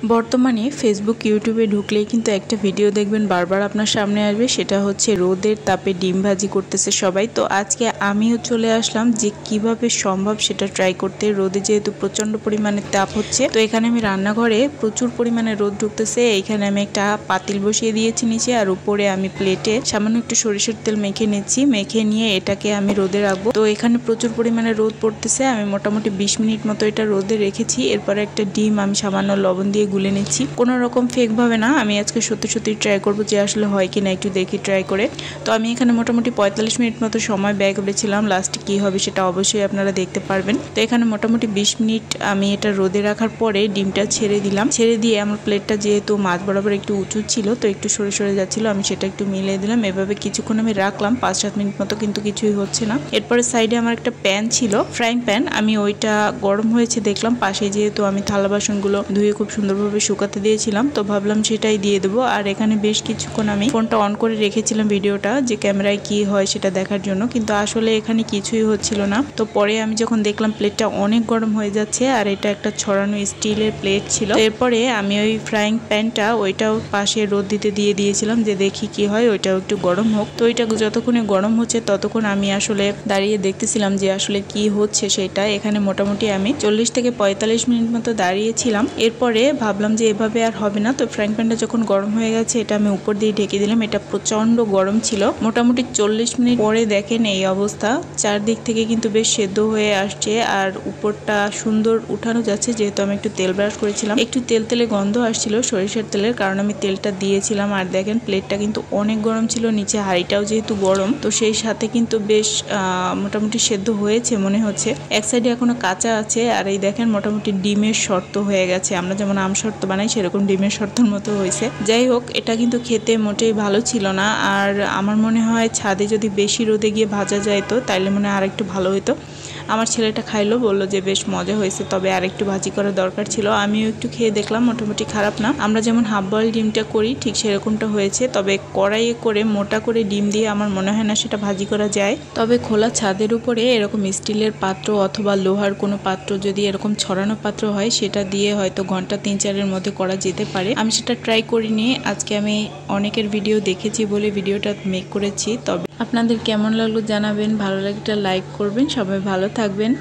বর্তমানে ফেসবুক ইউটিউবে ঢুকলেই কিন্তু একটা ভিডিও দেখবেন বারবার আপনার সামনে আসবে, সেটা হচ্ছে রোদের তাপে ডিম ভাজি করতেছে সবাই। তো আজকে আমিও চলে আসলাম যে কিভাবে সম্ভব সেটা ট্রাই করতে। রোদে যেহেতু প্রচন্ড পরিমাণে তাপ হচ্ছে, তো এখানে আমি রান্নাঘরে প্রচুর পরিমাণে রোদ ঢুকতেছে। এইখানে আমি একটা পাতিল বসিয়ে দিয়েছি নিচে, আর উপরে আমি প্লেটে সামান্য একটু সরিষার তেল মেখে নিচ্ছি। মেখে নিয়ে এটাকে আমি রোদে রাখবো। তো এখানে প্রচুর পরিমাণে রোদ পড়তেছে, আমি মোটামুটি 20 মিনিট মতো এটা রোদে রেখেছি। এরপরে একটা ডিম আমি সামান্য লবণ দিয়ে গুলে নিচ্ছি। কোনো রকম ফেক ভাবে না, আমি আজকে সত্যি সত্যি ট্রাই করব যে আসলে হয় কিনা, একটু দেখি ট্রাই করে। তো আমি এখানে মোটামুটি 45 মিনিট মতো সময় ব্যয় করেছিলাম। লাস্টে কি হবে সেটা অবশ্যই আপনারা দেখতে পারবেন। তো এখানে মোটামুটি 20 মিনিট আমি এটা রোদে রাখার পরে ডিমটা ছেড়ে দিলাম। ছেড়ে দিয়ে আমার প্লেটটা যেহেতু মাছ বরাবর একটু উঁচু ছিল, তো একটু সরে সরে যাচ্ছিল, আমি সেটা একটু মিলিয়ে দিলাম। এভাবে কিছুক্ষণ আমি রাখলাম, 5-7 মিনিট মতো, কিন্তু কিছুই হচ্ছে না। এরপরে সাইডে আমার একটা প্যান ছিল, ফ্রাইং প্যান, আমি ওইটা গরম হয়েছে দেখলাম পাশে, যেহেতু আমি থালা বাসনগুলো ধুয়ে খুব সুন্দরভাবে শুকাতে দিয়েছিলাম, তো ভাবলাম সেটাই দিয়ে দেবো। আর এখানে বেশ কিছুক্ষণ আমি ফোনটা অন করে রেখেছিলাম ভিডিওটা, যে ক্যামেরায় কি হয় সেটা দেখার জন্য, কিন্তু আসলে এখানে কিছুই হচ্ছিল না। তো পরে আমি যখন দেখলাম প্লেটটা অনেক গরম হয়ে যাচ্ছে, আর এটা একটা ছড়ানো স্টিলের প্লেট ছিল, এরপরে আমি ওই ফ্রাইং প্যানটা ওইটাও পাশে রোদ দিতে দিয়ে দিয়েছিলাম, যে দেখি কি হয়, ওইটাও একটু গরম হোক। তো ওইটা যতক্ষণে গরম হচ্ছে ততক্ষণ আমি আসলে দাঁড়িয়ে দেখতেছিলাম যে আসলে কি হচ্ছে সেটা। এখানে মোটামুটি আমি 40 থেকে 45 মিনিট মতো দাঁড়িয়েছিলাম। এরপরে ভাবলাম যে এভাবে আর হবে না। তো ফ্রাইং প্যানটা যখন গরম হয়ে গেছে, এটা আমি উপর দিয়ে ঢেকে দিলাম। এটা প্রচন্ড গরম ছিল। মোটামুটি 40 মিনিট পরে দেখেন এই অবস্থা, চারদিক থেকে কিন্তু বেশ সেদ্ধ হয়ে আসছে, আর উপরটা সুন্দর উঠানো যাচ্ছে, যেহেতু আমি একটু তেল ব্রাশ করেছিলাম। একটু তেল তেলে গন্ধ আসছিল সরিষার তেলের, কারণ আমি তেলটা দিয়েছিলাম। আর দেখেন প্লেটটা কিন্তু অনেক গরম ছিল, নিচে হাঁড়িটাও যেহেতু গরম, তো সেই সাথে কিন্তু বেশ মোটামুটি সেদ্ধ হয়েছে মনে হচ্ছে। এক সাইডে এখনো কাঁচা আছে, আর এই দেখেন মোটামুটি ডিমের শর্ত হয়ে গেছে। আমরা যেমন আম শর্ত বানাই সেরকম ডিমের শর্তর মতো হয়েছে। যাই হোক, এটা কিন্তু খেতে মোটেই ভালো ছিল না। আর আমার মনে হয় ছাদে যদি বেশি রোদে গিয়ে ভাজা যায় তো তাইলে মনে হয় আর একটু ভালো হতো। আমার ছেলেটা খাইলো, বললো যে বেশ মজা হয়েছে, তবে আর একটু ভাজি করা দরকার ছিল। আমিও একটু খেয়ে দেখলাম, মোটামুটি খারাপ না। আমরা যেমন হাফ বয়েল ডিমটা করি ঠিক সেরকমটা হয়েছে, তবে কড়াইয়ে করে মোটা করে ডিম দিয়ে আমার মনে হয় না সেটা ভাজি করা যায়। তবে খোলা ছাদের উপরে এরকম স্টিলের পাত্র অথবা লোহার কোনো পাত্র, যদি এরকম ছড়ানো পাত্র হয়, সেটা দিয়ে হয়তো ঘন্টা 3-4-এর মধ্যে করা যেতে পারে। আমি সেটা ট্রাই করিনি, আজকে আমি অনেকের ভিডিও দেখেছি বলে ভিডিওটা মেক করেছি। তবে আপনাদের কেমন লাগলো জানাবেন, ভালো লাগলে লাইক করবেন। সবাই ভালো থাকবেন।